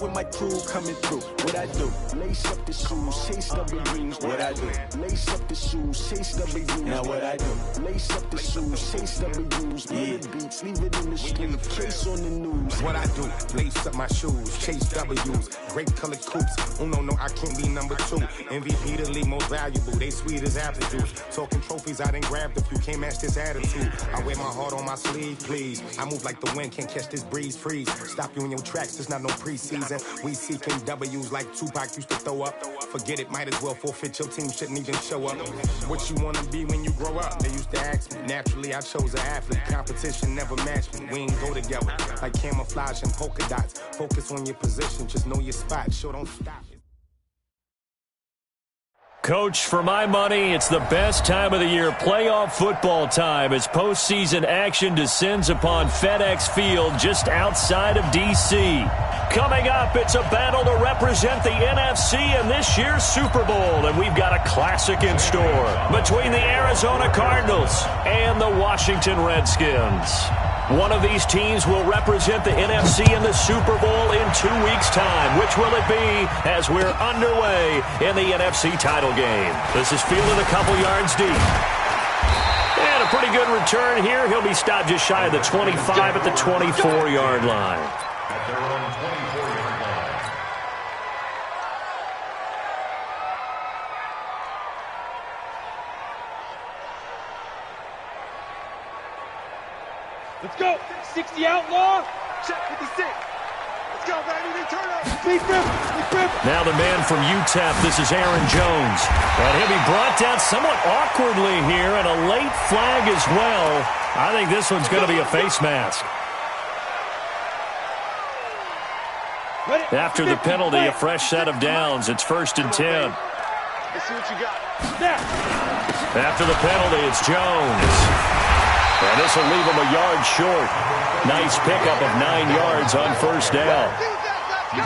with my crew coming through. What I do? Lace up the shoes, chase W's. What I do? Lace up the shoes, chase W's. Now what I do? Lace up the shoes, chase W's. Murder beats, leave it in the street, case on the news. What I do? Lace up my shoes, chase W's. Great colored coops. Oh no, I can't be number 2. MVP the league most valuable. They sweet as apple juice. Talking trophies, I done grabbed a few. Can't match this attitude. I wear my heart on my sleeve, please. I move like the wind, can't catch this breeze. Freeze. Stop you in your tracks. There's not no preseason. We seeking W's like Tupac used to throw up. Forget it, might as well forfeit. Your team shouldn't even show up. What you wanna be when you grow up? They used to ask me. Naturally, I chose an athlete. Competition never matched me. We ain't go together like camouflage and polka dots. Focus on your position, just know your spot. Sure, don't stop it. Coach, for my money, it's the best time of the year, playoff football time, as postseason action descends upon FedEx Field just outside of D.C. Coming up, it's a battle to represent the NFC in this year's Super Bowl, and we've got a classic in store between the Arizona Cardinals and the Washington Redskins. One of these teams will represent the NFC in the Super Bowl in 2 weeks' time. Which will it be as we're underway in the NFC title game? This is fielded a couple yards deep. And a pretty good return here. He'll be stopped just shy of the 25 at the 24-yard line. At their own 24-yard line. Let's go. 60 outlaw. Check 56. Let's go, baby. They turn up. Deep rip. Now the man from UTEP, this is Aaron Jones. And he'll be brought down somewhat awkwardly here, and a late flag as well. I think this one's going to be a face mask. After the penalty, a fresh set of downs. It's 1st and 10. Let's see what you got. After the penalty, it's Jones. And this will leave him a yard short. Nice pickup of 9 yards on first down.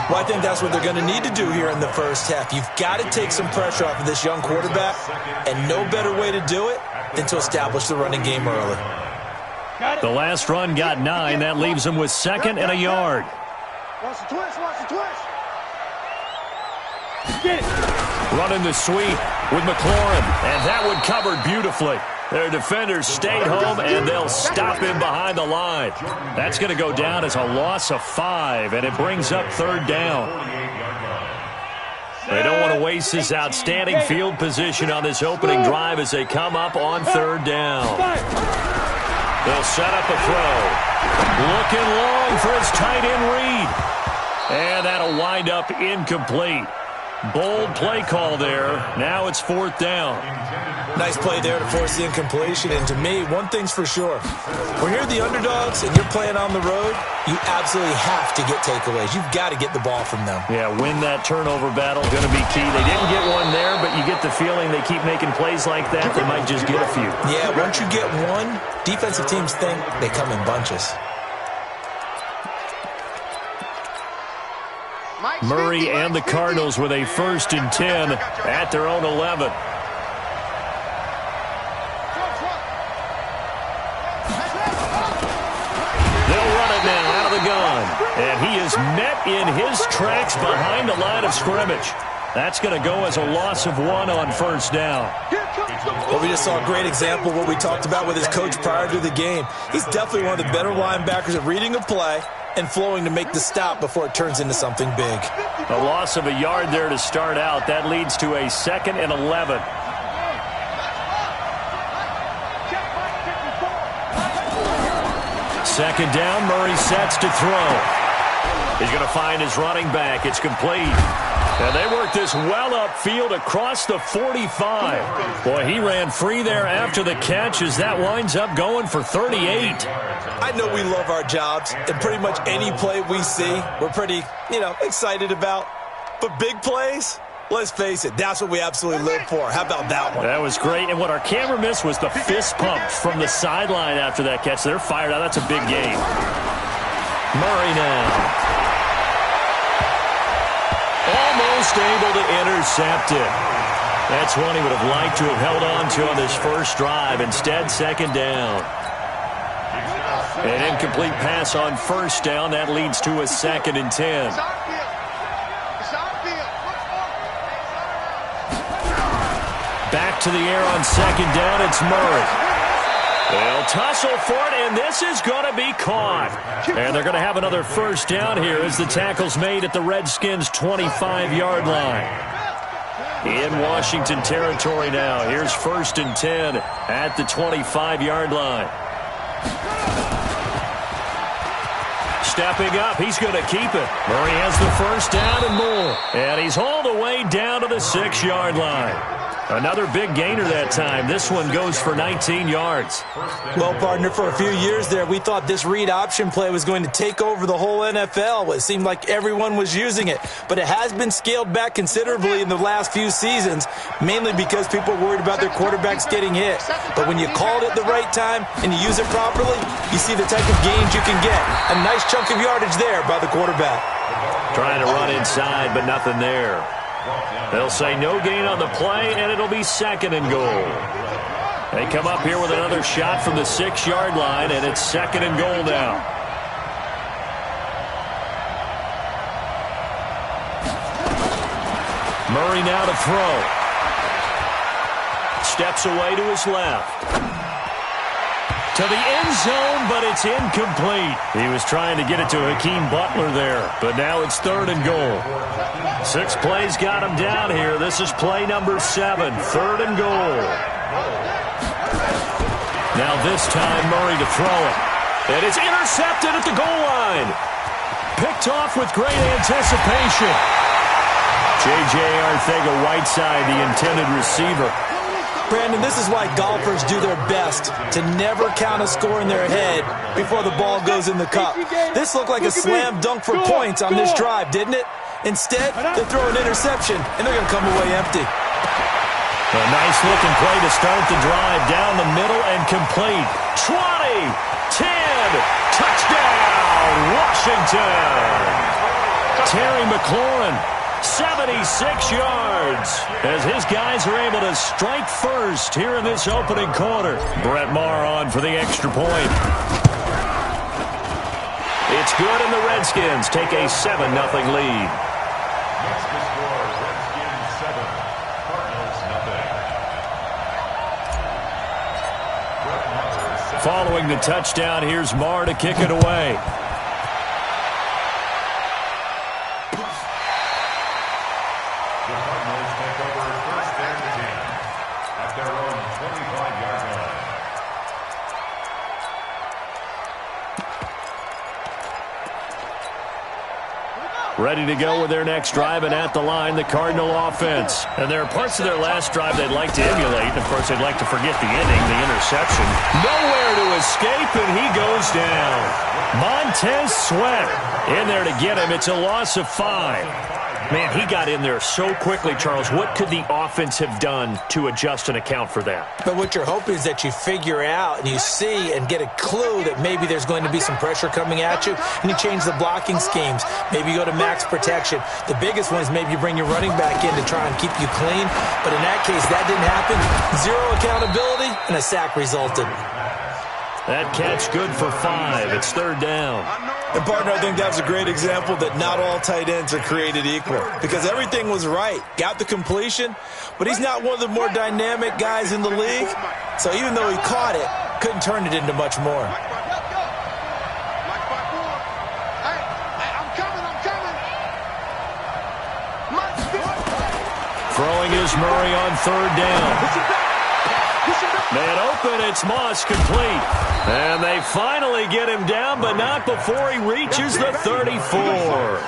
Well, I think that's what they're going to need to do here in the first half. You've got to take some pressure off of this young quarterback, and no better way to do it than to establish the running game early. The last run got 9. That leaves him with 2nd and a yard. Watch the twist. Get it. Running the sweep with McLaurin, and that one covered beautifully. Their defenders stayed home, and they'll stop him behind the line. That's going to go down as a loss of 5, and it brings up 3rd down. They don't want to waste this outstanding field position on this opening drive as they come up on 3rd down. They'll set up a throw. Looking long for his tight end read. And that'll wind up incomplete. Bold play call there. Now it's 4th down. Nice play there to force the incompletion. And to me, one thing's for sure. When you're the underdogs and you're playing on the road, you absolutely have to get takeaways. You've got to get the ball from them. Yeah, win that turnover battle. Going to be key. They didn't get one there, but you get the feeling they keep making plays like that. They might just get a few. Yeah, once you get one, defensive teams think they come in bunches. Murray and the Cardinals with a 1st and 10 at their own 11. They'll run it now out of the gun. And he is met in his tracks behind the line of scrimmage. That's going to go as a loss of 1 on 1st down. Well, we just saw a great example of what we talked about with his coach prior to the game. He's definitely one of the better linebackers at reading a play and flowing to make the stop before it turns into something big. A loss of a yard there to start out. That leads to a 2nd and 11. Second down, Murray sets to throw. He's going to find his running back. It's complete. And they work this well upfield across the 45. Boy, he ran free there after the catch as that winds up going for 38. I know we love our jobs, and pretty much any play we see, we're pretty, excited about. But big plays, let's face it, that's what we absolutely live for. How about that one? That was great. And what our camera missed was the fist pump from the sideline after that catch. They're fired out. That's a big game. Murray now. Almost able to intercept it. That's one he would have liked to have held on to on this first drive. Instead, 2nd down. An incomplete pass on 1st down. That leads to a 2nd and 10. Back to the air on second down. It's Murray. They'll tussle for it, and this is going to be caught. And they're going to have another first down here as the tackle's made at the Redskins' 25-yard line. In Washington territory now. Here's 1st and 10 at the 25-yard line. Stepping up, he's going to keep it. Murray has the first down and more. And he's hauled away down to the 6-yard line. Another big gainer that time. This one goes for 19 yards. Well, partner, for a few years there, we thought this read option play was going to take over the whole NFL. It seemed like everyone was using it. But it has been scaled back considerably in the last few seasons, mainly because people are worried about their quarterbacks getting hit. But when you call it at the right time and you use it properly, you see the type of gains you can get. A nice chunk of yardage there by the quarterback. Trying to run inside, but nothing there. They'll say no gain on the play, and it'll be 2nd and goal. They come up here with another shot from the 6-yard line, and it's 2nd and goal now. Murray now to throw. Steps away to his left. To the end zone, but it's incomplete. He was trying to get it to Hakeem Butler there, but now it's 3rd and goal. 6 plays got him down here. This is play number 7, 3rd and goal. Now this time, Murray to throw it. And it's intercepted at the goal line. Picked off with great anticipation. J.J. Arcega-Whiteside, the intended receiver. Brandon, this is why golfers do their best to never count a score in their head before the ball goes in the cup. This looked like a slam dunk for points on this drive, didn't it? Instead, they throw an interception, and they're going to come away empty. A nice-looking play to start the drive down the middle and complete. 20, 10, touchdown, Washington. Terry McLaurin, 76 yards, as his guys are able to strike first here in this opening quarter. Brett Maher on for the extra point. It's good, and the Redskins take a 7-0 lead. Next to score, Redskins 7, Cardinals 0. Following the touchdown, here's Maher to kick it away. Ready to go with their next drive, and at the line, the Cardinal offense. And there are parts of their last drive they'd like to emulate. And, of course, they'd like to forget the ending, the interception. Nowhere to escape, and he goes down. Montez Sweat in there to get him. It's a loss of 5. Man, he got in there so quickly, Charles. What could the offense have done to adjust and account for that? But what you're hoping is that you figure out and you see and get a clue that maybe there's going to be some pressure coming at you, and you change the blocking schemes. Maybe you go to max protection. The biggest one is maybe you bring your running back in to try and keep you clean. But in that case, that didn't happen. 0 accountability, and a sack resulted. That catch good for 5. It's 3rd down. And, partner, I think that was a great example that not all tight ends are created equal, because everything was right. Got the completion, but he's not one of the more dynamic guys in the league. So even though he caught it, couldn't turn it into much more. Throwing is Murray on 3rd down. Man open, it's Moss, complete. And they finally get him down, but not before he reaches the 34.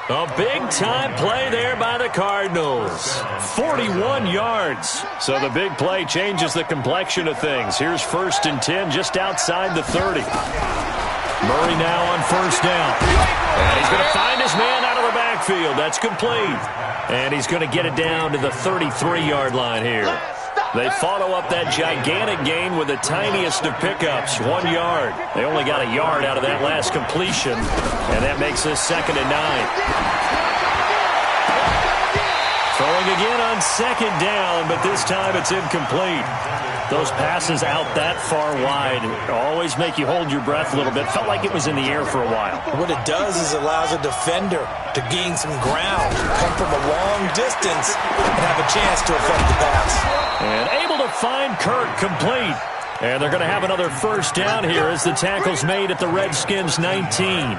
A big-time play there by the Cardinals. 41 yards. So the big play changes the complexion of things. Here's 1st and 10 just outside the 30. Murray now on 1st down. And he's going to find his man out of the backfield. That's complete. And he's going to get it down to the 33-yard line here. They follow up that gigantic gain with the tiniest of pickups, 1 yard. They only got a yard out of that last completion, and that makes this 2nd and 9. Throwing again on second down, but this time it's incomplete. Those passes out that far wide always make you hold your breath a little bit. Felt like it was in the air for a while. What it does is it allows a defender to gain some ground, come from a long distance, and have a chance to affect the pass. And able to find Kirk complete. And they're going to have another first down here as the tackle's made at the Redskins' 19.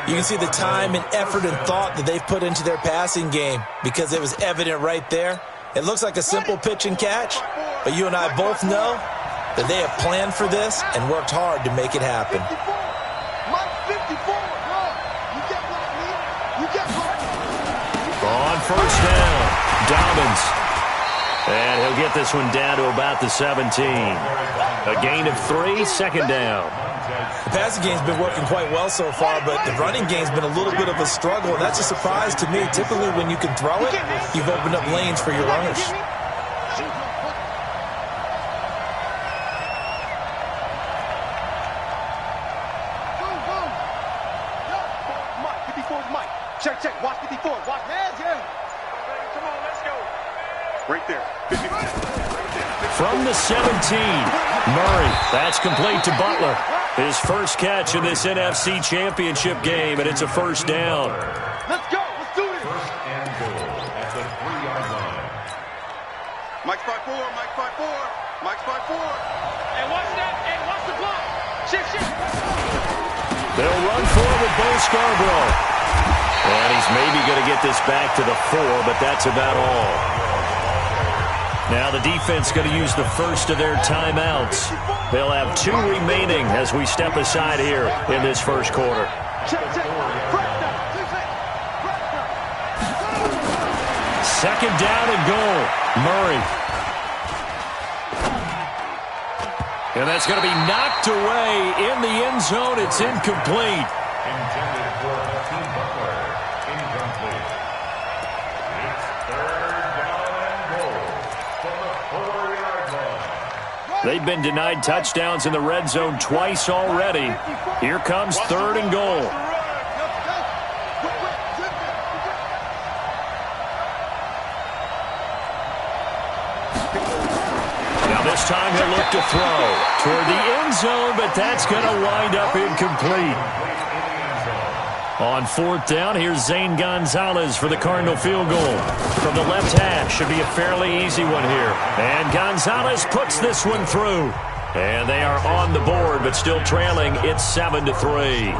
You can see the time and effort and thought that they've put into their passing game because it was evident right there. It looks like a simple pitch and catch, but you and I both know that they have planned for this and worked hard to make it happen. On first down, Dobbins. And he'll get this one down to about the 17. A gain of 3, second down. The passing game's been working quite well so far, but the running game's been a little bit of a struggle, and that's a surprise to me. Typically, when you can throw it, you've opened up lanes for your runners. Check, check. Watch 54. Watch. Hands, yeah. Come on, let's go. Right there. 54. From the 17, Murray. That's complete to Butler. His first catch in this NFC Championship game, and it's a first down. Let's go. Let's do this. First and goal at the 3-yard line. Mike's 5-4. Mike's 5-4. Mike's 5-4. And watch that. And watch the block. Shift, shift. They'll run forward with Bo Scarborough. And he's maybe going to get this back to the 4, but that's about all. Now the defense going to use the first of their timeouts. They'll have 2 remaining as we step aside here in this first quarter. Second down and goal. Murray. And that's going to be knocked away in the end zone. It's incomplete. Intended for Hakeem Butler. Incomplete. It's third down and goal from the 4-yard line. They've been denied touchdowns in the red zone twice already. Here comes third and goal. Now this time he'll look to throw toward the end zone, but that's going to wind up incomplete. On fourth down, here's Zane Gonzalez for the Cardinal field goal. From the left hash, should be a fairly easy one here. And Gonzalez puts this one through. And they are on the board, but still trailing. It's 7-3.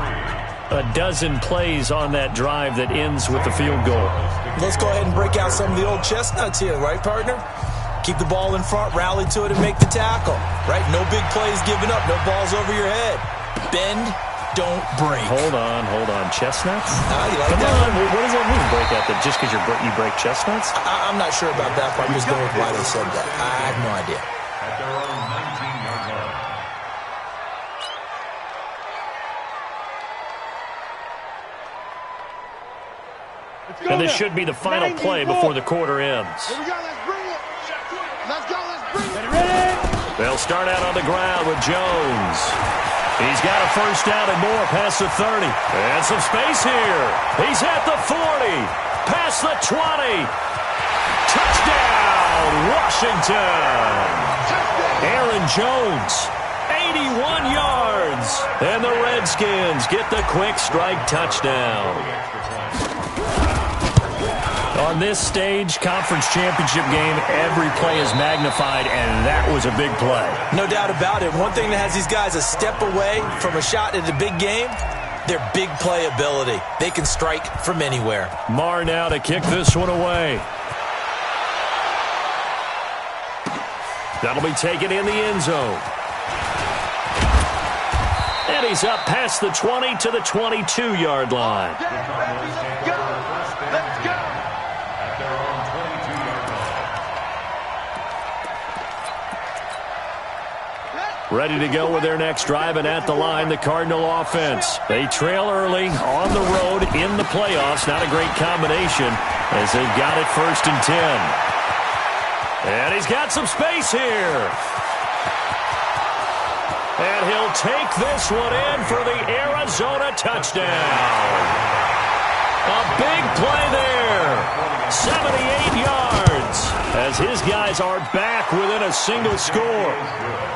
A dozen plays on that drive that ends with the field goal. Let's go ahead and break out some of the old chestnuts here, right, partner? Keep the ball in front, rally to it, and make the tackle, right? No big plays given up, no balls over your head. Bend, don't break. Hold on. Chestnuts? You like Come that? on. What does that mean, break out? That just because you break chestnuts? I'm not sure about that, but I'm just going with why they said that. I have no idea. At their own 19-yard line. And this should be the final play before the quarter ends. Here we go. Let's bring it. Let's go. Let's bring it. Ready? They'll start out on the ground with Jones. He's got a first down and more past the 30. And some space here. He's at the 40. Past the 20. Touchdown, Washington. Aaron Jones, 81 yards. And the Redskins get the quick strike touchdown. On this stage, conference championship game, every play is magnified, and that was a big play. No doubt about it. One thing that has these guys a step away from a shot at a big game, their big play ability. They can strike from anywhere. Marr now to kick this one away. That'll be taken in the end zone. And he's up past the 20 to the 22-yard line. Let's go. Ready to go with their next drive, and at the line, the Cardinal offense. They trail early on the road in the playoffs. Not a great combination as they've got it 1st and 10. And he's got some space here. And he'll take this one in for the Arizona touchdown. A big play there. 78 yards. as his guys are back within a single score.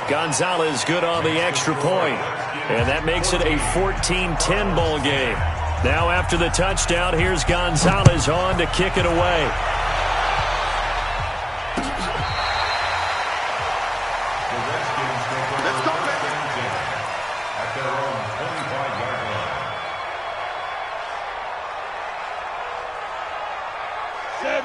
Gonzalez good on the extra point, and that makes it a 14-10 ball game. Now after the touchdown, here's Gonzalez on to kick it away.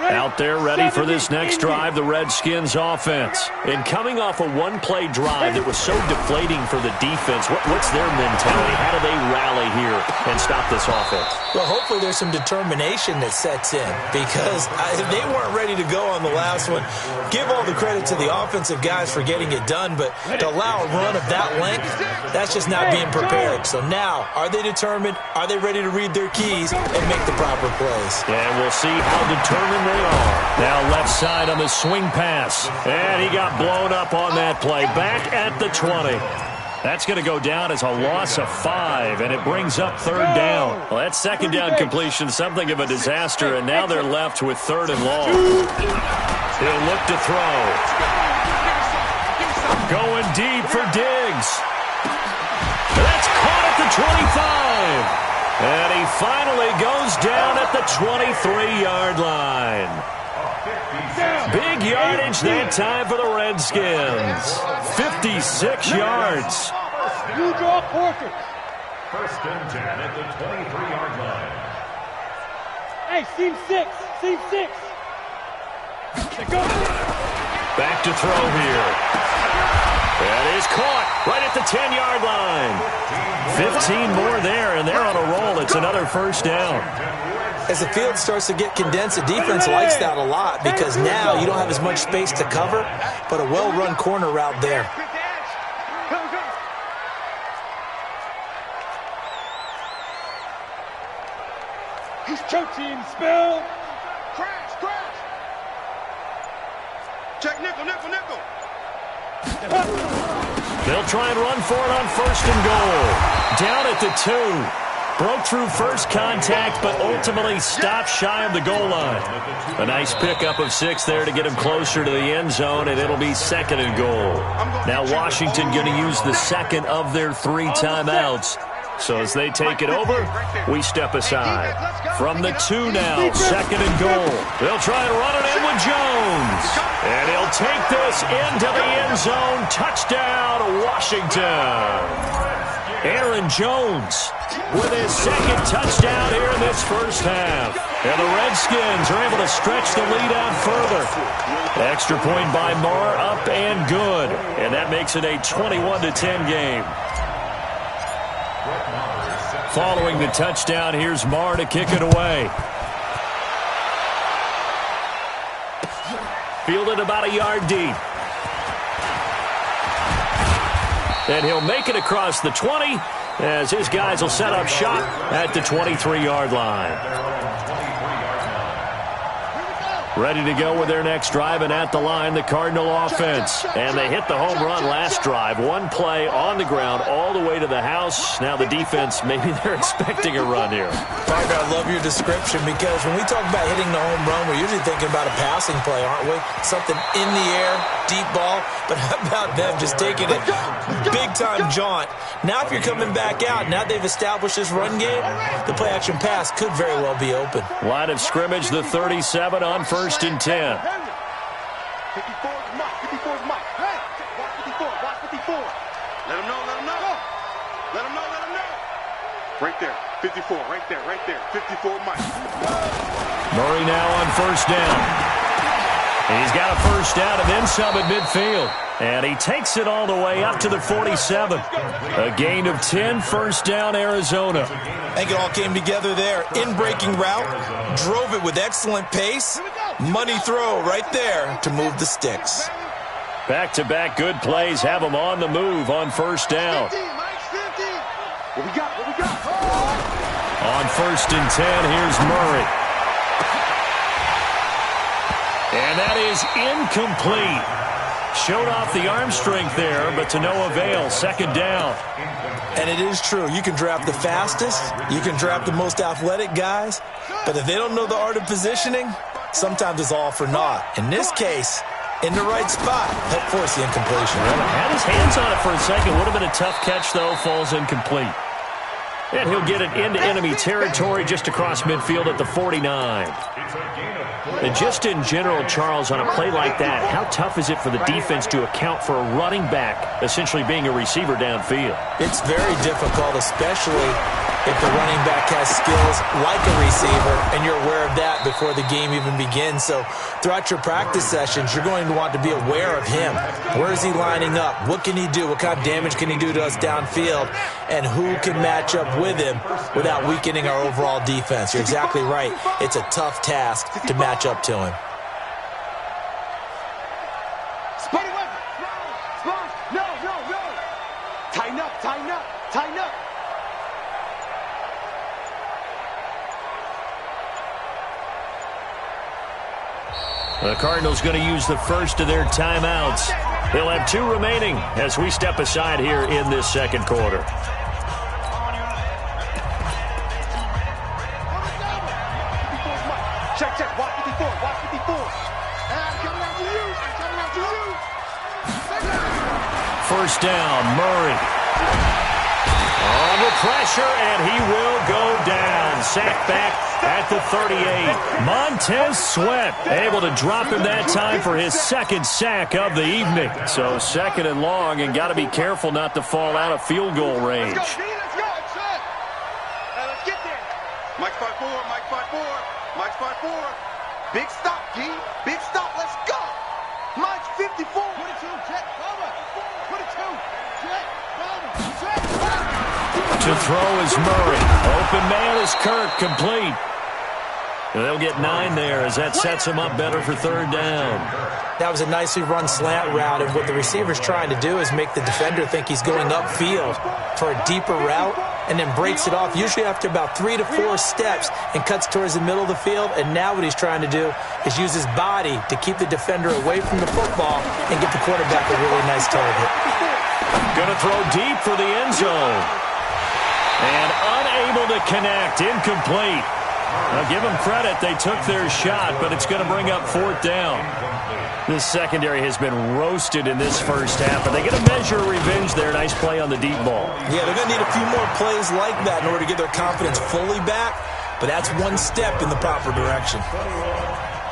Out there ready for this next drive, the Redskins offense. And coming off a one-play drive that was so deflating for the defense, what's their mentality? How do they rally here and stop this offense? Well, hopefully there's some determination that sets in, because they weren't ready to go on the last one. Give all the credit to the offensive guys for getting it done, but to allow a run of that length, that's just not being prepared. So now, are they determined? Are they ready to read their keys and make the proper plays? And we'll see how determined they are. Now left side on the swing pass. And he got blown up on that play. Back at the 20. That's going to go down as a loss of 5, and it brings up third down. Well, that second down completion, something of a disaster, and now they're left with third and long. He'll look to throw. Going deep for Diggs. That's caught at the 25. And he finally goes down at the 23-yard line. Big yardage that time for the Redskins. 56 yards. You draw portrait. First and 10 at the 23-yard line. Hey, seam 6. Seam 6. Go. Back to throw here. That is caught right at the 10-yard line. 15 more there, and they're on a roll. It's another first down. As the field starts to get condensed, the defense likes that a lot, because now you don't have as much space to cover, but a well-run corner route there. He's choking, spill. Crash, crash. Check nickel, nickel, nickel. They'll try and run for it on first and goal. Down at the 2. Broke through first contact, but ultimately stopped shy of the goal line. A nice pickup of 6 there to get him closer to the end zone, and it'll be second and goal. Now Washington going to use the second of their 3 timeouts. So as they take it over, we step aside. From the 2 now, second and goal. They'll try and run it in with Jones. And he'll take this into the end zone. Touchdown, Washington. Aaron Jones with his second touchdown here in this first half. And the Redskins are able to stretch the lead out further. Extra point by Marr, up and good. And that makes it a 21-10 game. Following the touchdown, here's Marr to kick it away. Fielded about a yard deep. And he'll make it across the 20 as his guys will set up shop at the 23-yard line. Ready to go with their next drive, and at the line, the Cardinal offense. And they hit the home run last drive. One play on the ground all the way to the house. Now the defense, maybe they're expecting a run here. Parker, I love your description, because when we talk about hitting the home run, we're usually thinking about a passing play, aren't we? Something in the air, deep ball. But how about them just taking it big-time jaunt? Now if you're coming back out, now they've established this run game, the play-action pass could very well be open. Line of scrimmage, the 37 on first and 10. 54 is Mike. 54 is Mike. Hey, watch 54. Watch 54. Let him know. Let him know. Let him know. Let him know. Right there. 54. Right there. Right there. 54 Mike. Murray now on first down. He's got a first down and then some at midfield. And he takes it all the way up to the 47. A gain of 10, first down, Arizona. I think it all came together there. In-breaking route, drove it with excellent pace. Money throw right there to move the sticks. Back-to-back good plays have him on the move on first down. What we got? What we got? On first and 10, here's Murray. And that is incomplete. Showed off the arm strength there, but to no avail. Second down. And it is true. You can draft the fastest. You can draft the most athletic guys. But if they don't know the art of positioning, sometimes it's all for naught. In this case, in the right spot, helped force the incompletion. Well, had his hands on it for a second. Would have been a tough catch, though. Falls incomplete. And he'll get it into enemy territory just across midfield at the 49. And just in general, Charles, on a play like that, how tough is it for the defense to account for a running back essentially being a receiver downfield? It's very difficult, especially if the running back has skills like a receiver, and you're aware of that before the game even begins. So throughout your practice sessions, you're going to want to be aware of him. Where is he lining up? What can he do? What kind of damage can he do to us downfield? And who can match up with him without weakening our overall defense? You're exactly right. It's a tough task to match up to him. No. Tighten up. The Cardinals going to use the first of their timeouts. They'll have 2 remaining as we step aside here in this second quarter. Check. Watch 54. And coming out to you. First down, Murray. Under pressure, and he will go down. Sacked back at the 38. Montez Sweat able to drop him that time for his second sack of the evening. So second and long, and got to be careful not to fall out of field goal range. Let's go. Let's get there. Mike 5-4. Mike 5-4. Big stop, G. Big stop. Let's go. Mike 54. 22. Check. Cover. 22. Check. Cover. To throw is Murray. Open man is Kirk, complete. And they'll get 9 there as that sets him up better for third down. That was a nicely run slant route, and what the receiver's trying to do is make the defender think he's going upfield for a deeper route, and then breaks it off, usually after about 3 to 4 steps, and cuts towards the middle of the field. And now what he's trying to do is use his body to keep the defender away from the football and get the quarterback a really nice target. Going to throw deep for the end zone. And unable to connect, incomplete. Now give them credit, they took their shot, but it's going to bring up fourth down. This secondary has been roasted in this first half, but they get a measure of revenge there. Nice play on the deep ball. Yeah, they're going to need a few more plays like that in order to get their confidence fully back, but that's one step in the proper direction.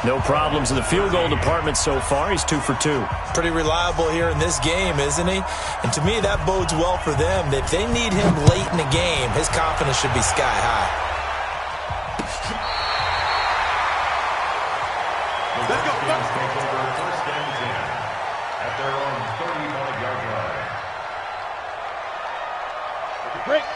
No problems in the field goal department so far. He's 2 for 2. Pretty reliable here in this game, isn't he? And to me, that bodes well for them. If they need him late in the game, his confidence should be sky high. Let's go. Take over first and 10 at their own 35-yard line.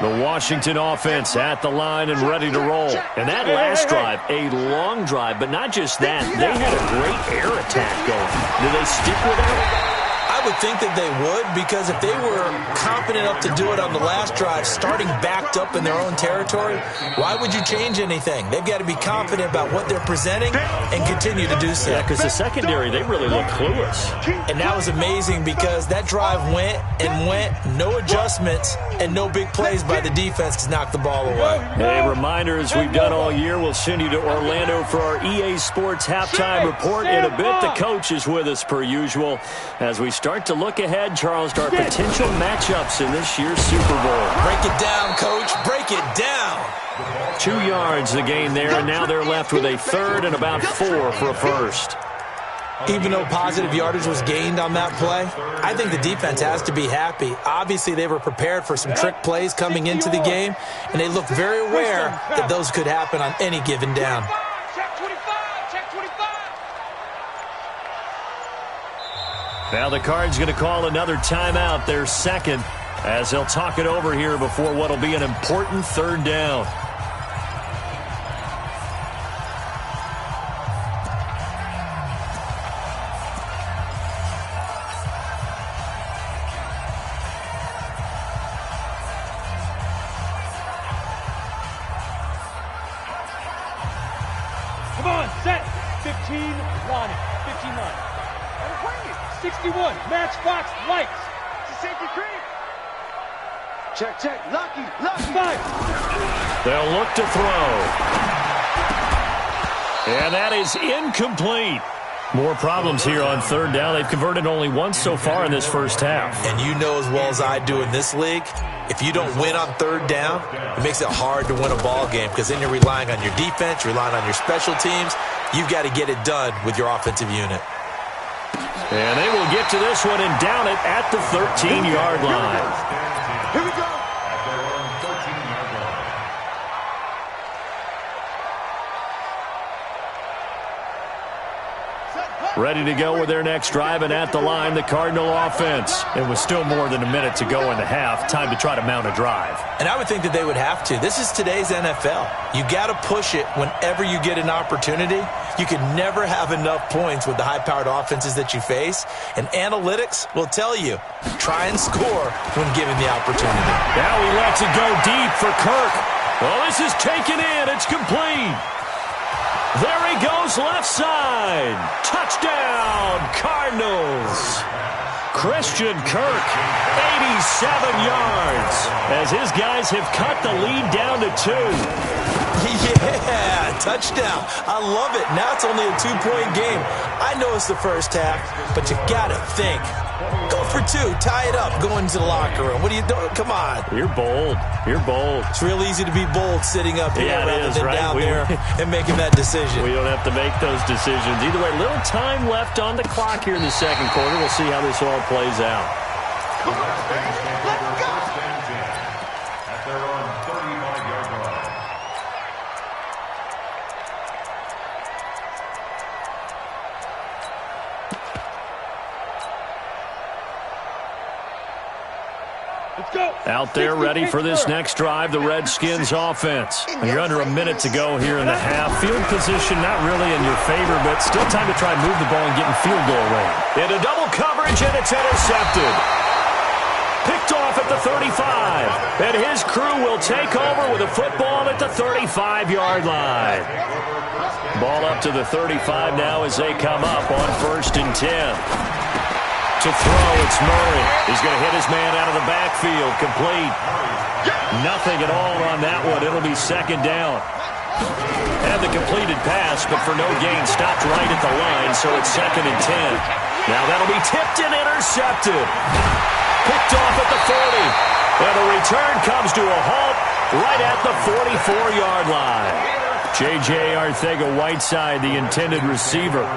The Washington offense at the line and ready to roll. And that last drive, a long drive, but not just that. They had a great air attack going. Do they stick with it? I would think that they would, because if they were confident enough to do it on the last drive, starting backed up in their own territory, why would you change anything? They've got to be confident about what they're presenting and continue to do so. Yeah, because the secondary, they really look clueless. And that was amazing because that drive went, no adjustments, and no big plays by the defense to knock the ball away. A reminder, as we've done all year, we'll send you to Orlando for our EA Sports halftime report. In a bit, the coach is with us per usual as we start to look ahead, Charles, to our potential matchups in this year's Super Bowl. Break it down, Coach. Break it down. 2 yards the gain there, and now they're left with a third and about 4 for a first. Even though positive yardage was gained on that play, I think the defense has to be happy. Obviously, they were prepared for some trick plays coming into the game, and they looked very aware that those could happen on any given down. Now the Cards going to call another timeout, their second, as they'll talk it over here before what will be an important third down. Come on, set. 15 line. 15 line. 61, matchbox lights. It's a safety cream. Check. Lucky. 5. They'll look to throw. And that is incomplete. More problems here on third down. They've converted only once so far in this first half. And you know as well as I do in this league, if you don't win on third down, it makes it hard to win a ball game because then you're relying on your defense, relying on your special teams. You've got to get it done with your offensive unit. And they will get to this one and down it at the 13-yard line. Here we go. At their own 13-yard line. Ready to go with their next drive, and at the line, the Cardinal offense. It was still more than a minute to go in the half. Time to try to mount a drive. And I would think that they would have to. This is today's NFL. You got to push it whenever you get an opportunity. You can never have enough points with the high-powered offenses that you face. And analytics will tell you, try and score when given the opportunity. Now he lets it go deep for Kirk. Well, this is taken in. It's complete. There he goes, left side. Touchdown, Cardinals. Christian Kirk, 87 yards, as his guys have cut the lead down to 2. Yeah, touchdown. I love it. Now it's only a 2-point game. I know it's the first half, but you got to think. Go for 2. Tie it up. Go into the locker room. What are you doing? Come on. You're bold. You're bold. It's real easy to be bold sitting up here rather than right? down there and making that decision. We don't have to make those decisions. Either way, little time left on the clock here in the second quarter. We'll see how this all plays out. Come on, baby. Let's go. At their own 35-yard line. Let's go. Out there ready for this next drive, the Redskins offense. You're under a minute to go here in the half. Field position not really in your favor, but still time to try and move the ball and get in field goal range. Into double coverage, and it's intercepted. Picked off at the 35. And his crew will take over with a football at the 35-yard line. Ball up to the 35 now as they come up on 1st and 10. To throw, it's Murray. He's going to hit his man out of the backfield. Complete. Nothing at all on that one. It'll be second down. Had the completed pass, but for no gain, stopped right at the line, so it's 2nd and 10. Now that'll be tipped and intercepted. Picked off at the 40. And the return comes to a halt right at the 44-yard line. J.J. Arcega-Whiteside, the intended receiver.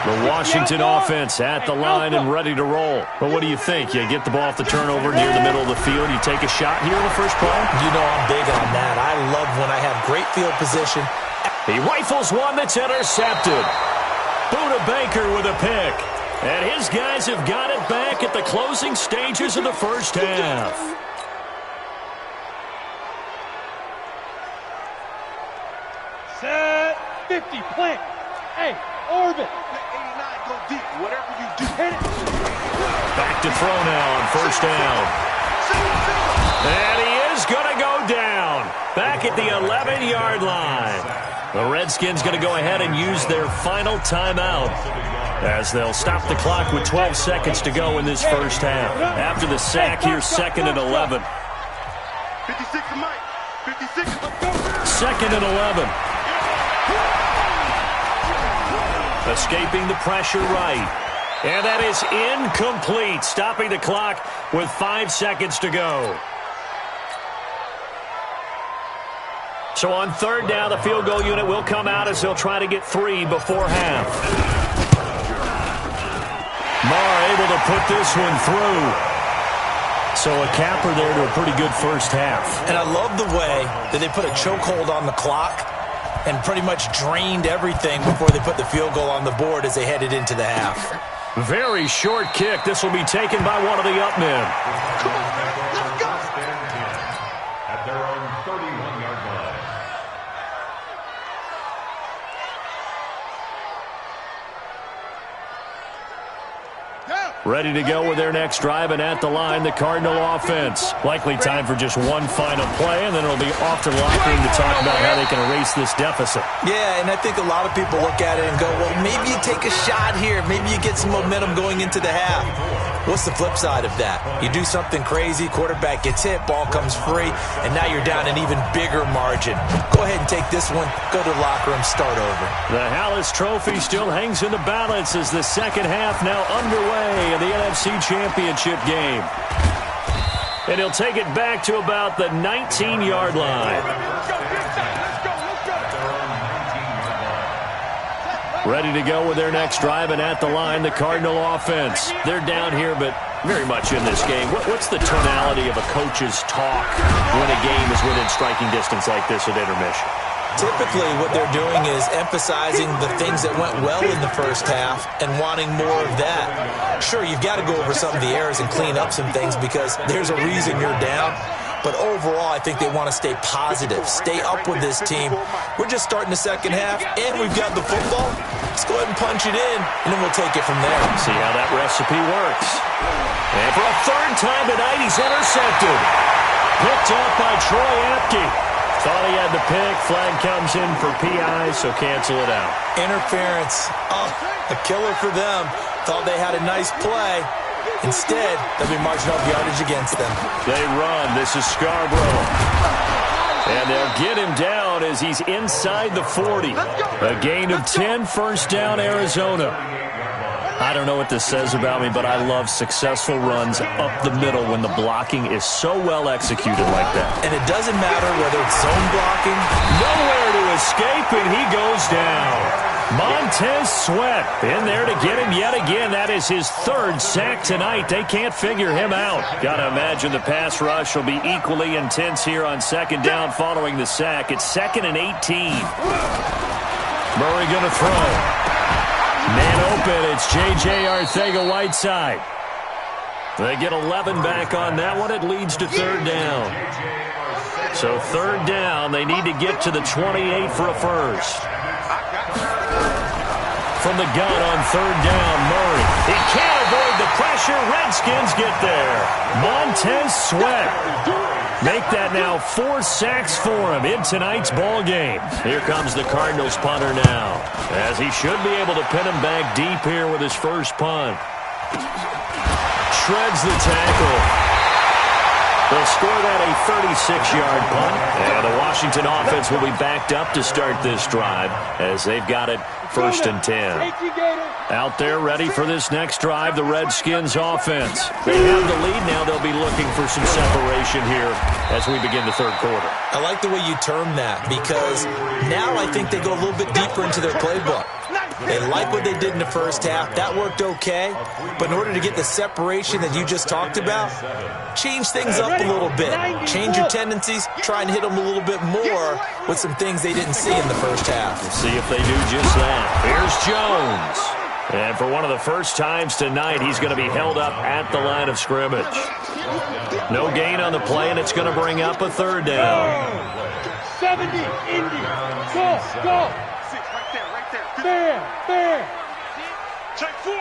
The Washington offense at the line and ready to roll. But what do you think? You get the ball off the turnover near the middle of the field. You take a shot here in the first play? You know I'm big on that. I love when I have great field position. He rifles one that's intercepted. Buda Baker with a pick. And his guys have got it back at the closing stages of the first half. Set 50, plant. Hey, orbit. 89, go deep. Whatever you do, hit it. Back to throw now on 1st down. And he is going to go down. Back at the 11-yard line. The Redskins going to go ahead and use their final timeout as they'll stop the clock with 12 seconds to go in this first half. After the sack, here's 2nd and 11. 56 to Mike. 56. 2nd and 11. Escaping the pressure right. And that is incomplete. Stopping the clock with 5 seconds to go. So on 3rd down, the field goal unit will come out as they'll try to get 3 before half. Marr able to put this one through. So a capper there to a pretty good first half. And I love the way that they put a chokehold on the clock and pretty much drained everything before they put the field goal on the board as they headed into the half. Very short kick. This will be taken by one of the up men. Come on, let's go. At their own 31-yard line. Ready to go with their next drive, and at the line, the Cardinal offense. Likely time for just one final play, and then it'll be off to the locker room to talk about how they can erase this deficit. Yeah, and I think a lot of people look at it and go, well, maybe you take a shot here. Maybe you get some momentum going into the half. What's the flip side of that? You do something crazy, quarterback gets hit, ball comes free, and now you're down an even bigger margin. Go ahead and take this one, go to the locker room, start over. The Hallis Trophy still hangs in the balance as the second half now underway in the NFC Championship game. And he'll take it back to about the 19-yard line. Ready to go with their next drive, and at the line, the Cardinal offense. They're down here, but very much in this game. What's the tonality of a coach's talk when a game is within striking distance like this at intermission? Typically, what they're doing is emphasizing the things that went well in the first half and wanting more of that. Sure, you've got to go over some of the errors and clean up some things because there's a reason you're down. But overall, I think they want to stay positive, stay up with this team. We're just starting the second half, and we've got the football. Let's go ahead and punch it in, and then we'll take it from there. See how that recipe works. And for a third time tonight, he's intercepted. Picked up by Troy Apke. Thought he had the pick. Flag comes in for PI, so cancel it out. Interference. Oh, a killer for them. Thought they had a nice play. Instead, they'll be marching up yardage against them. They run. This is Scarborough. And they'll get him down as he's inside the 40. A gain of 10, first down, Arizona. I don't know what this says about me, but I love successful runs up the middle when the blocking is so well executed like that. And it doesn't matter whether it's zone blocking. Nowhere to escape, and he goes down. Montez Sweat in there to get him yet again. That is his third sack tonight. They can't figure him out. Got to imagine the pass rush will be equally intense here on second down following the sack. It's 2nd and 18. Murray going to throw. Man open, it's J.J. Arcega-Whiteside. They get 11 back on that one. It leads to third down. So third down, they need to get to the 28 for a first. From the gun on third down, Murray. He can't avoid the pressure. Redskins get there. Montez Sweat. Make that now 4 sacks for him in tonight's ball game. Here comes the Cardinals punter now, as he should be able to pin him back deep here with his first punt. Shreds the tackle. They'll score that a 36-yard punt, and the Washington offense will be backed up to start this drive as they've got it 1st and 10. Out there ready for this next drive, the Redskins offense. They have the lead now. They'll be looking for some separation here as we begin the third quarter. I like the way you term that because now I think they go a little bit deeper into their playbook. They like what they did in the first half. That worked okay. But in order to get the separation that you just talked about, change things up a little bit. Change your tendencies. Try and hit them a little bit more with some things they didn't see in the first half. We'll see if they do just that. Here's Jones. And for one of the first times tonight, he's going to be held up at the line of scrimmage. No gain on the play, and it's going to bring up a third down. 70, Indy. Go. Fair. Take four.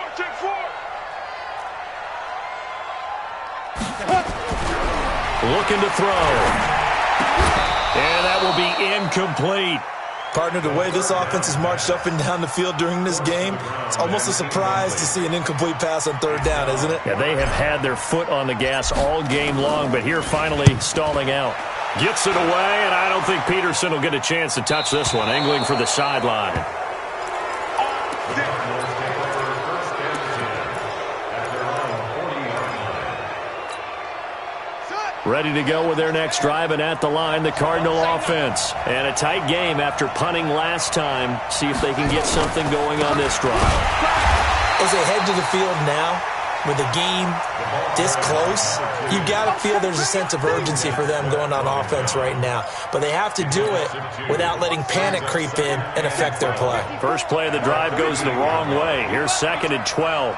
Looking to throw. And that will be incomplete. Partner, the way this offense has marched up and down the field during this game, it's almost a surprise to see an incomplete pass on third down, isn't it? Yeah, they have had their foot on the gas all game long, but here finally stalling out. Gets it away, and I don't think Peterson will get a chance to touch this one. Angling for the sideline. Ready to go with their next drive, and at the line, the Cardinal offense. And a tight game after punting last time. See if they can get something going on this drive. As they head to the field now, with the game this close, you've got to feel there's a sense of urgency for them going on offense right now. But they have to do it without letting panic creep in and affect their play. First play of the drive goes the wrong way. Here's 2nd and 12.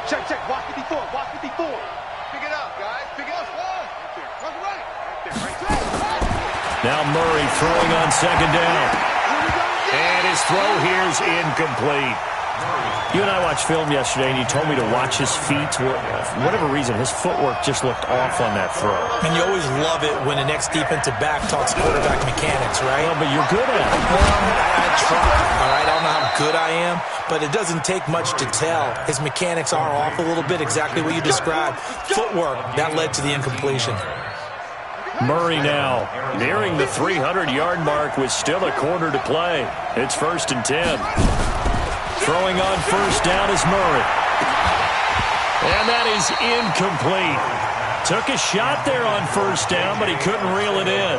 Check. Watch 54. Pick it up, guys. Pick it up. Right there. Now Murray throwing on 2nd down. And his throw here's incomplete. You and I watched film yesterday, and you told me to watch his feet. For whatever reason, his footwork just looked off on that throw. And you always love it when the next defensive back talks quarterback mechanics, right? Well, but you're good at it. Well, I try, all right? I don't know how good I am, but it doesn't take much to tell. His mechanics are off a little bit, exactly what you described. Footwork, that led to the incompletion. Murray now nearing the 300-yard mark with still a quarter to play. It's 1st and 10. Throwing on first down is Murray. And that is incomplete. Took a shot there on first down, but he couldn't reel it in.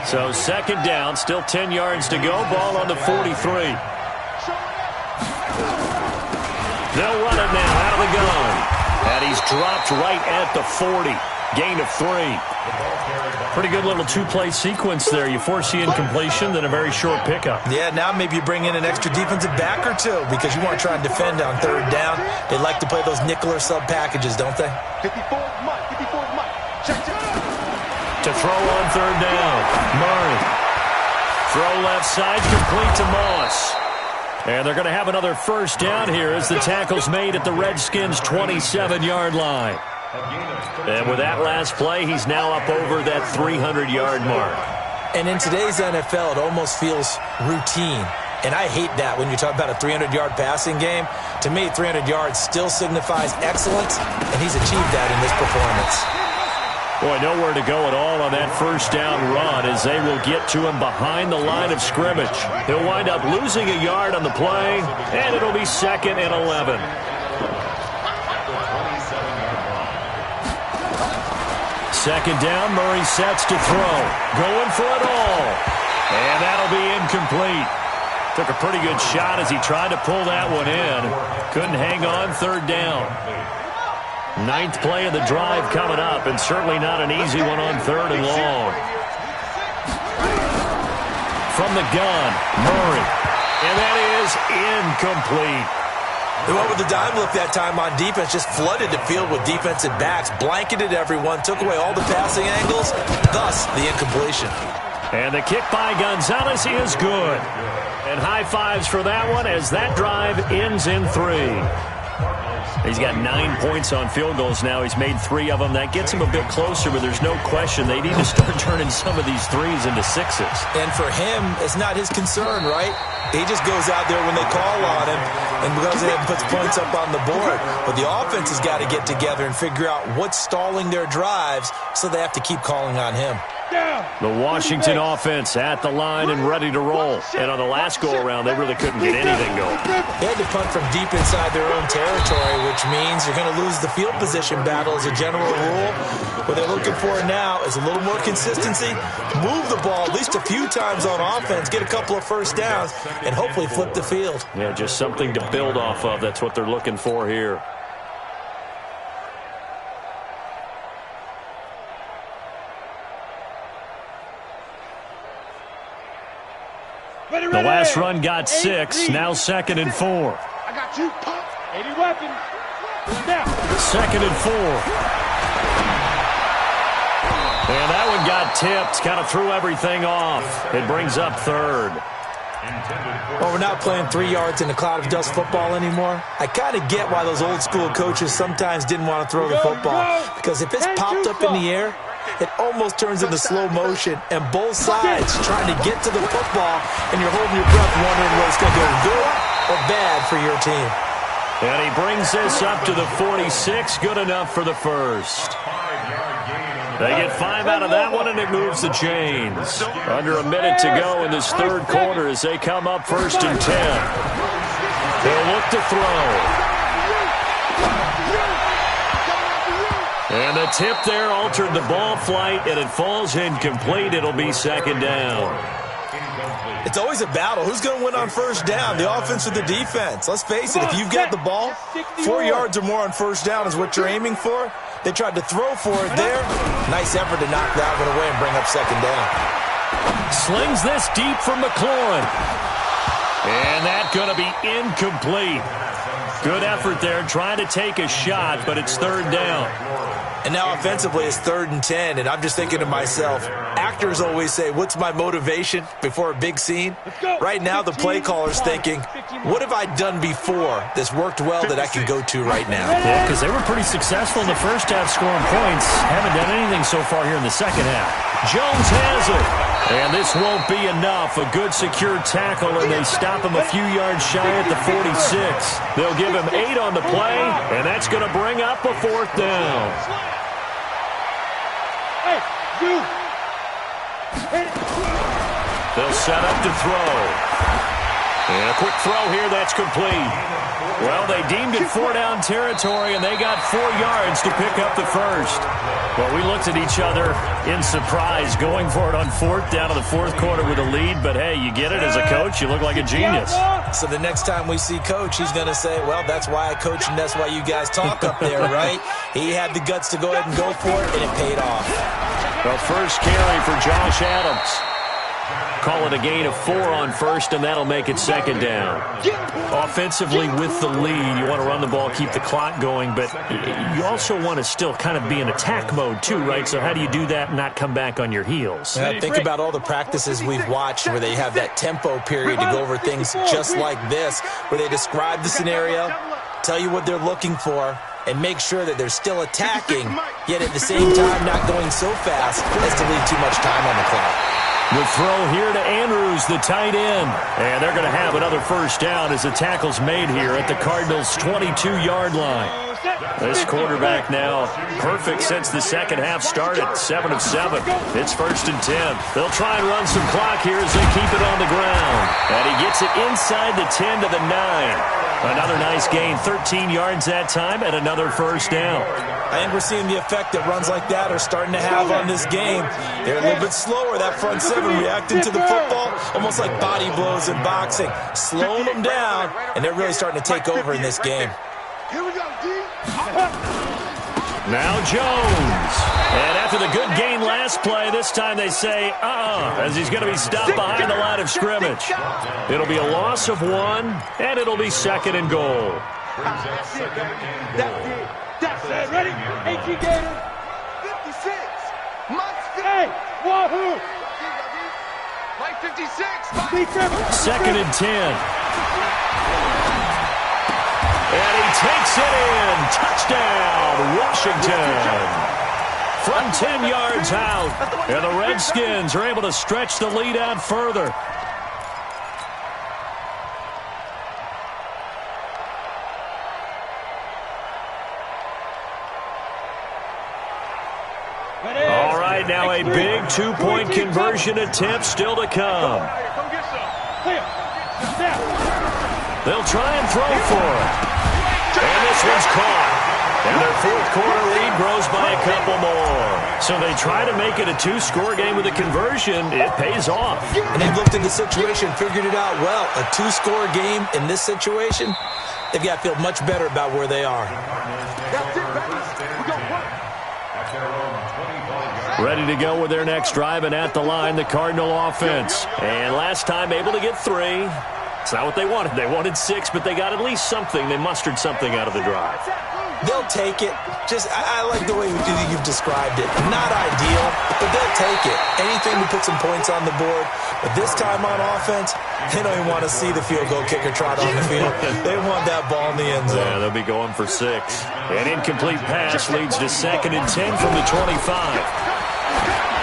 So 2nd down, still 10 yards to go. Ball on the 43. They'll run it now out of the gun. And he's dropped right at the 40. Gain of 3. Pretty good little two-play sequence there. You force the incompletion, then a very short pickup. Yeah, now maybe you bring in an extra defensive back or two because you want to try and defend on 3rd down. They like to play those nickel or sub packages, don't they? 54's Mike. 54's Mike. Check. To throw on 3rd down. Murray. Throw left side, complete to Moss. And they're going to have another first down here as the tackle's made at the Redskins' 27-yard line. And with that last play, he's now up over that 300-yard mark. And in today's NFL, it almost feels routine. And I hate that when you talk about a 300-yard passing game. To me, 300 yards still signifies excellence, and he's achieved that in this performance. Boy, nowhere to go at all on that first down run as they will get to him behind the line of scrimmage. He'll wind up losing a yard on the play, and it'll be 2nd and 11. Second down, Murray sets to throw. Going for it all. And that'll be incomplete. Took a pretty good shot as he tried to pull that one in. Couldn't hang on 3rd down. 9th play of the drive coming up, and certainly not an easy one on 3rd and long. From the gun, Murray. And that is incomplete. They went with the dime look that time on defense, just flooded the field with defensive backs, blanketed everyone, took away all the passing angles, thus the incompletion. And the kick by Gonzalez is good. And high fives for that one as that drive ends in 3. He's got 9 points on field goals now. He's made 3 of them. That gets him a bit closer, but there's no question they need to start turning some of these 3s into 6s. And for him, it's not his concern, right? He just goes out there when they call on him and goes ahead and puts points up on the board. But the offense has got to get together and figure out what's stalling their drives, so they have to keep calling on him. The Washington offense at the line and ready to roll. And on the last go-around, they really couldn't get anything going. They had to punt from deep inside their own territory, which means you're going to lose the field position battle as a general rule. What they're looking for now is a little more consistency, move the ball at least a few times on offense, get a couple of first downs, and hopefully flip the field. Yeah, just something to build off of. That's what they're looking for here. The last run got 6, now 2nd and 4. I got you, pop. 80 weapons. Now. 2nd and 4. And that one got tipped, kind of threw everything off. It brings up 3rd. Well, we're not playing 3 yards in a cloud of dust football anymore. I kind of get why those old school coaches sometimes didn't want to throw the football. Because if it's popped up in the air, it almost turns into slow motion, and both sides trying to get to the football, and you're holding your breath wondering whether it's going to go good or bad for your team. And he brings this up to the 46, good enough for the first. They get 5 out of that one, and it moves the chains. Under a minute to go in this 3rd quarter as they come up 1st and 10. They'll look to throw. And the tip there altered the ball flight, and it falls incomplete. It'll be 2nd down. It's always a battle. Who's going to win on first down, the offense or the defense? Let's face it, if you've got the ball, 4 yards or more on first down is what you're aiming for. They tried to throw for it there. Nice effort to knock that one away and bring up 2nd down. Slings this deep from McLaurin. And that's going to be incomplete. Good effort there, trying to take a shot, but it's 3rd down. And now offensively it's 3rd and 10, and I'm just thinking to myself, actors always say, what's my motivation before a big scene? Right now the play caller's thinking, what have I done before that's worked well that I can go to right now? Yeah, because they were pretty successful in the first half scoring points. Haven't done anything so far here in the second half. Jones has it. And this won't be enough. A good secure tackle, and they stop him a few yards shy at the 46. They'll give him 8 on the play, and that's going to bring up a 4th down. They'll set up to throw. And a quick throw here, that's complete. Well, they deemed it 4-down territory, and they got 4 yards to pick up the first. Well, we looked at each other in surprise going for it on 4th down in the 4th quarter with a lead. But, hey, you get it as a coach. You look like a genius. So the next time we see Coach, he's going to say, well, that's why I coach and that's why you guys talk up there, right? He had the guts to go ahead and go for it, and it paid off. Well, first carry for Josh Adams. Call it a gain of 4 on 1st, and that'll make it 2nd down. Offensively, with the lead, you want to run the ball, keep the clock going, but you also want to still kind of be in attack mode too, right? So how do you do that and not come back on your heels? Think about all the practices we've watched where they have that tempo period to go over things just like this, where they describe the scenario, tell you what they're looking for, and make sure that they're still attacking, yet at the same time not going so fast as to leave too much time on the clock. The throw here to Andrews, the tight end. And they're going to have another 1st down as the tackle's made here at the Cardinals' 22-yard line. This quarterback now perfect since the second half started, 7 of 7. It's 1st and 10. They'll try and run some clock here as they keep it on the ground. And he gets it inside the 10 to the 9. Another nice gain, 13 yards that time, and another 1st down. I think we're seeing the effect that runs like that are starting to have on this game. They're a little bit slower, that front 7, reacting to the football, almost like body blows in boxing, slowing them down, and they're really starting to take over in this game. Here we go, D. Now Jones. And after the good gain last play, this time they say, as he's going to be stopped behind the line of scrimmage. It'll be a loss of 1, and it'll be 2nd and goal. That's it, baby. That's it. That's it. Ready? 18 Gators. 56. Mike's 50. Hey, wahoo. Mike 56. Be careful. 2nd and 10. And he takes it in. Touchdown, Washington. From 10 yards out. And the Redskins are able to stretch the lead out further. All right, now a big 2-point conversion attempt still to come. They'll try and throw for it. And this one's caught. And their 4th quarter lead grows by a couple more. So they try to make it a 2-score game with a conversion. It pays off. And they've looked at the situation, figured it out well. A 2-score game in this situation, they've got to feel much better about where they are. That's it, baby. We're going to work. Ready to go with their next drive, and at the line, the Cardinal offense. And last time able to get 3. It's not what they wanted. They wanted 6, but they got at least something. They mustered something out of the drive. They'll take it. I like the way you've described it. Not ideal, but they'll take it. Anything to put some points on the board. But this time on offense, they don't even want to see the field goal kicker trot on the field. They want that ball in the end zone. Yeah, they'll be going for 6. An incomplete pass leads to 2nd and 10 from the 25.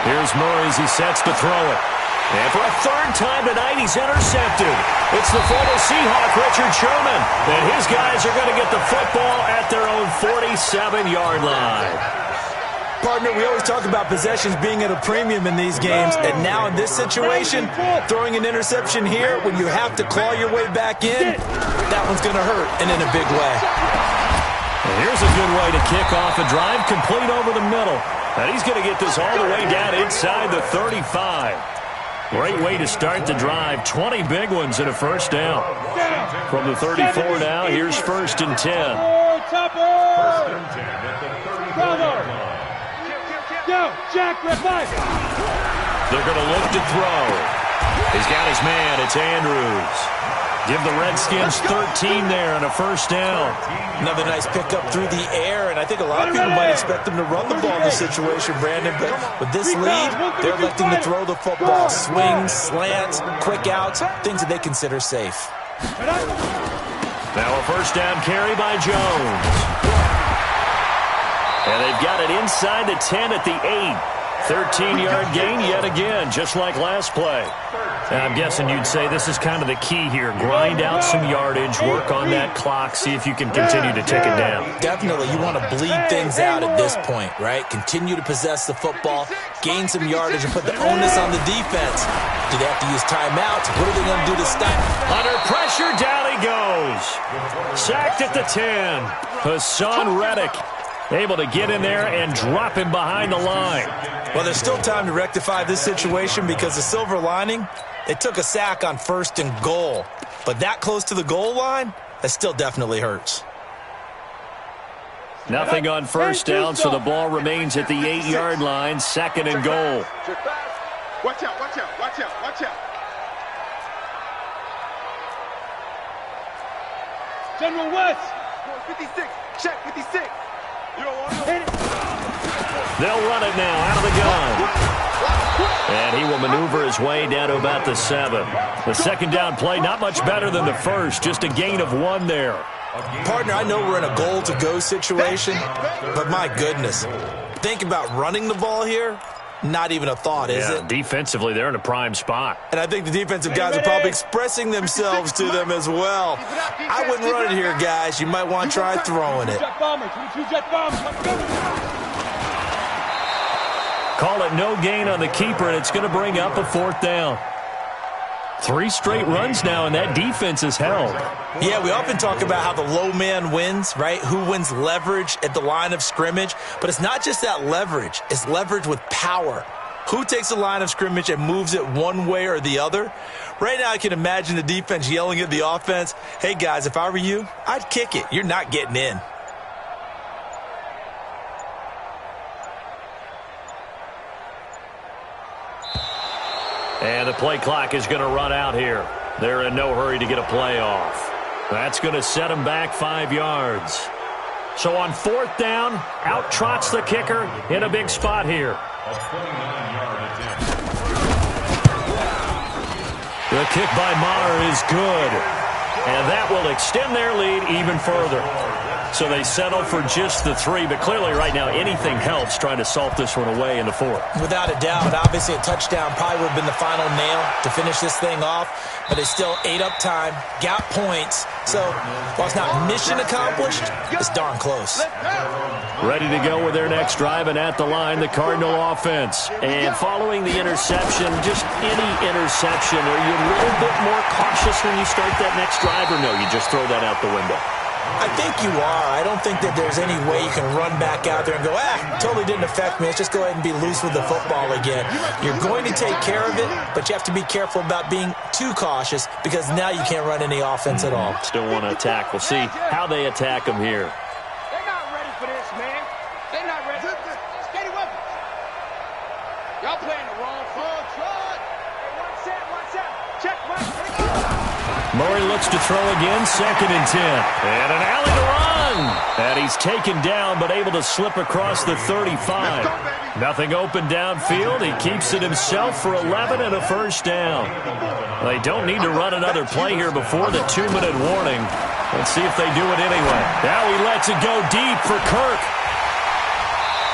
Here's Murray as he sets to throw it. And for a 3rd time tonight, he's intercepted. It's the former Seahawk, Richard Sherman. And his guys are going to get the football at their own 47-yard line. Partner, we always talk about possessions being at a premium in these games. And now in this situation, throwing an interception here when you have to claw your way back in, that one's going to hurt, and in a big way. And here's a good way to kick off a drive complete over the middle. And he's going to get this all the way down inside the 35. Great way to start the drive. 20 big ones and a 1st down. From the 34 now, here's 1st and 10. Go, Jack, red five. They're going to look to throw. He's got his man. It's Andrews. Give the Redskins 13 there and a 1st down. Another nice pickup through the air, and I think a A lot of people might expect them to run the ball in this situation, Brandon, but with this lead, they're electing to throw the football. Swings, slants, quick outs, things that they consider safe. Now a first down carry by Jones. And they've got it inside the 10 at the 8. 13-yard gain yet again, just like last play. And I'm guessing you'd say this is kind of the key here. Grind out some yardage, work on that clock, see if you can continue to tick it down. Definitely, you want to bleed things out at this point, right? Continue to possess the football, gain some yardage, and put the onus on the defense. Do they have to use timeouts? What are they going to do to stop? Under pressure, down he goes. Sacked at the 10. Hassan Reddick able to get in there and drop him behind the line. Well, there's still time to rectify this situation because the silver lining, they took a sack on 1st and goal. But that close to the goal line, that still definitely hurts. Nothing on first down, so the ball remains at the 8-yard line, 2nd and goal. Watch out, watch out, watch out, watch out. General West. 56, check 56. You don't want to. They'll run it now out of the gun. And he will maneuver his way down to about the 7. The second down play, not much better than the first, just a gain of 1 there. Partner, I know we're in a goal-to-go situation, but my goodness, think about running the ball here. Not even a thought, is it? Defensively, they're in a prime spot. And I think the defensive guys are probably expressing themselves to them as well. I wouldn't run it here, guys. You might want to try throwing it. Jet bomber, 22 jet bombers. Call it no gain on the keeper, and it's going to bring up a 4th down. 3 straight runs now, and that defense is held. Yeah, we often talk about how the low man wins, right? Who wins leverage at the line of scrimmage. But it's not just that leverage. It's leverage with power. Who takes the line of scrimmage and moves it one way or the other? Right now, I can imagine the defense yelling at the offense, hey, guys, if I were you, I'd kick it. You're not getting in. And the play clock is going to run out here. They're in no hurry to get a play off. That's going to set them back 5 yards. So on 4th down, out trots the kicker in a big spot here. The kick by Maher is good. And that will extend their lead even further. So they settle for just the 3, but clearly right now anything helps trying to salt this one away in the 4th. Without a doubt, obviously a touchdown probably would have been the final nail to finish this thing off, but they still ate up time, got points. So while it's not mission accomplished, it's darn close. Ready to go with their next drive, and at the line, the Cardinal offense. And following the interception, just any interception, are you a little bit more cautious when you start that next drive, or no, you just throw that out the window? I think you are. I don't think that there's any way you can run back out there and go, totally didn't affect me. Let's just go ahead and be loose with the football again. You're going to take care of it, but you have to be careful about being too cautious because now you can't run any offense at all. Still want to attack. We'll see how they attack them here. They're not ready for this, man. They're not ready. Steady weapons. Y'all playing the wrong ball. Hey, one set. Check, one. Murray looks to throw again, 2nd and 10. And an alley to run. And he's taken down, but able to slip across the 35. Nothing open downfield. He keeps it himself for 11 and a first down. They don't need to run another play here before the 2-minute warning. Let's see if they do it anyway. Now he lets it go deep for Kirk.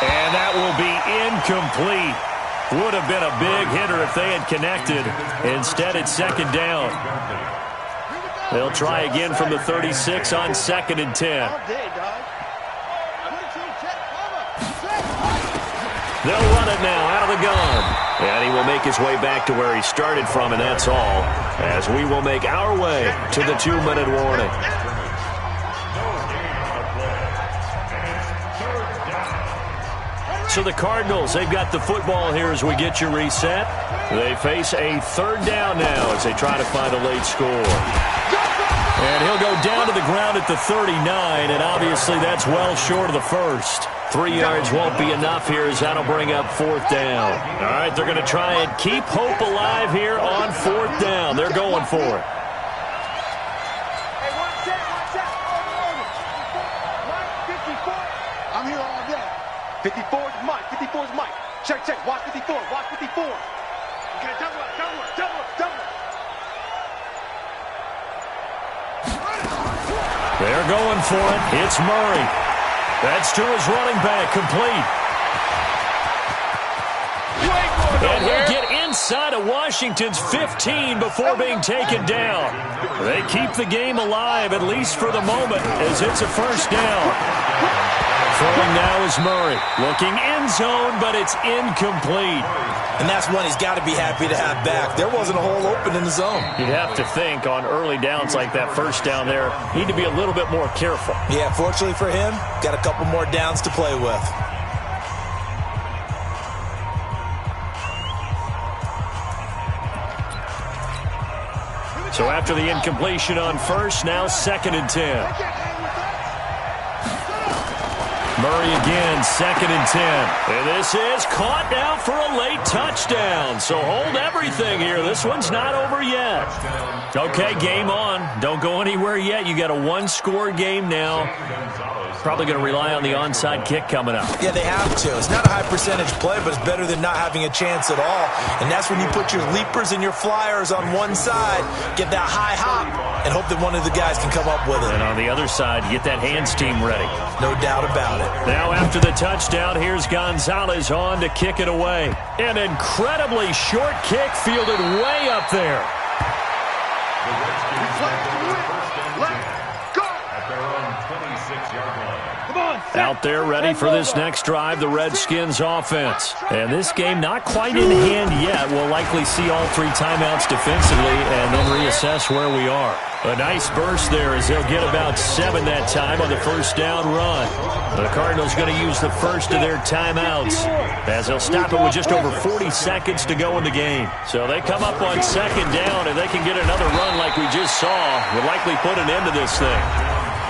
And that will be incomplete. Would have been a big hitter if they had connected. Instead, it's 2nd down. They'll try again from the 36 on 2nd and 10. They'll run it now out of the gun. And he will make his way back to where he started from, and that's all, as we will make our way to the 2-minute warning. So the Cardinals, they've got the football here as we get you reset. They face a 3rd down now as they try to find a late score. And he'll go down to the ground at the 39, and obviously that's well short of the first. 3 yards won't be enough here as that'll bring up 4th down. All right, they're going to try and keep hope alive here on 4th down. They're going for it. I'm here all day. 54 is Mike. 54 is Mike. Check, check. Watch 54. Watch 54. Okay, double up, double up, double up, double up. They're going for it. It's Murray. That's to his running back, complete. And he'll get inside of Washington's 15 before being taken down. They keep the game alive, at least for the moment, as it's a first down. Throwing now is Murray. Looking end zone, but it's incomplete. And that's one he's got to be happy to have back. There wasn't a hole open in the zone. You'd have to think on early downs like that first down there, need to be a little bit more careful. Yeah, fortunately for him, got a couple more downs to play with. So after the incompletion on first, now 2nd and 10. Murray again, 2nd and 10. And this is caught now for a late touchdown. So hold everything here. This one's not over yet. Okay, game on. Don't go anywhere yet. You got a one-score game now. Probably going to rely on the onside kick coming up. Yeah, they have to. It's not a high-percentage play, but it's better than not having a chance at all. And that's when you put your leapers and your flyers on one side, get that high hop, and hope that one of the guys can come up with it. And on the other side, get that hands team ready. No doubt about it. Now after the touchdown, here's Gonzalez on to kick it away. An incredibly short kick fielded way up there. Out there ready for this next drive, the Redskins offense. And this game not quite in hand yet. We'll likely see all 3 timeouts defensively and then reassess where we are. A nice burst there as they'll get about 7 that time on the first down run. The Cardinals going to use the first of their timeouts as they'll stop it with just over 40 seconds to go in the game. So they come up on 2nd down, and they can get another run like we just saw. Would likely put an end to this thing.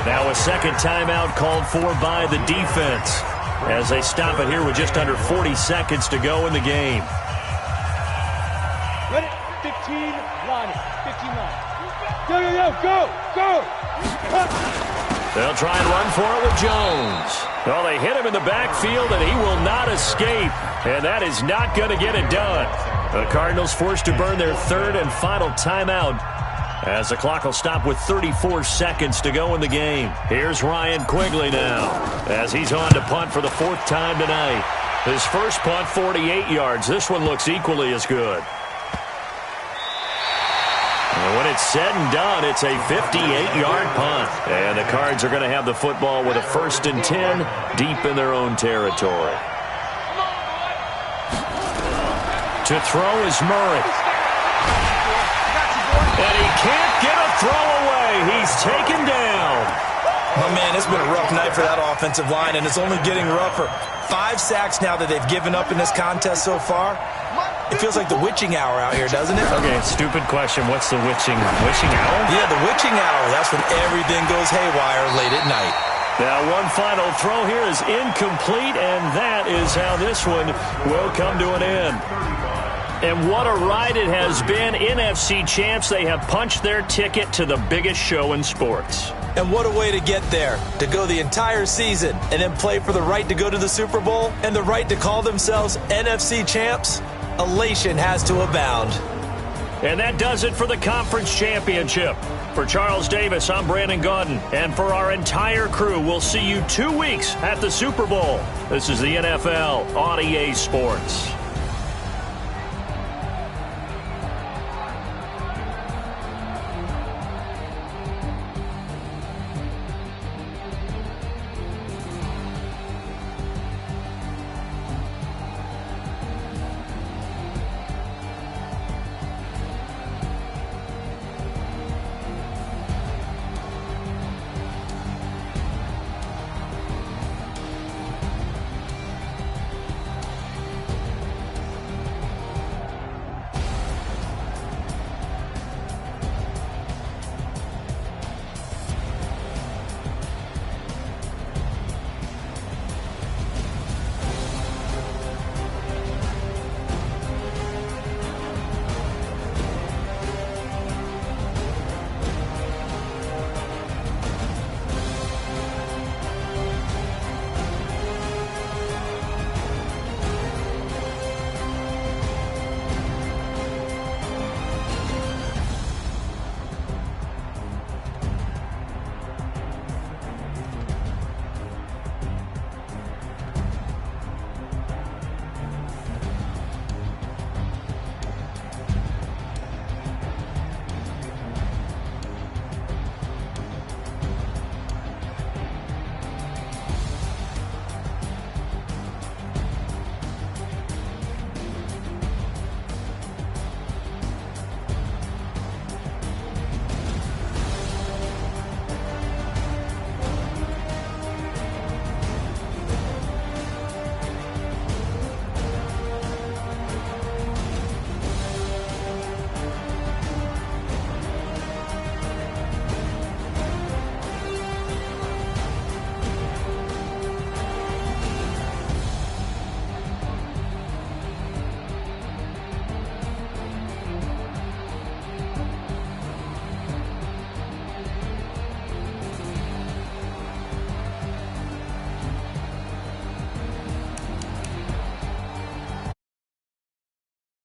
Now a 2nd timeout called for by the defense as they stop it here with just under 40 seconds to go in the game. Ready? 15 line. 15 line. Go. They'll try and run for it with Jones. Well, they hit him in the backfield, and he will not escape. And that is not going to get it done. The Cardinals forced to burn their 3rd and final timeout, as the clock will stop with 34 seconds to go in the game. Here's Ryan Quigley now, as he's on to punt for the 4th time tonight. His first punt, 48 yards. This one looks equally as good. And when it's said and done, it's a 58-yard punt. And the Cards are going to have the football with a 1st and 10 deep in their own territory. To throw is Murray. And he can't get a throw away. He's taken down. Oh, man, it's been a rough night for that offensive line, and it's only getting rougher. 5 sacks now that they've given up in this contest so far. It feels like the witching hour out here, doesn't it? Okay, stupid question. What's the witching hour? Yeah, the witching hour. That's when everything goes haywire late at night. Now, one final throw here is incomplete, and that is how this one will come to an end. And what a ride it has been. NFC champs, they have punched their ticket to the biggest show in sports. And what a way to get there, to go the entire season and then play for the right to go to the Super Bowl and the right to call themselves NFC champs. Elation has to abound. And that does it for the conference championship. For Charles Davis, I'm Brandon Gaudin. And for our entire crew, we'll see you 2 weeks at the Super Bowl. This is the NFL on EA Sports.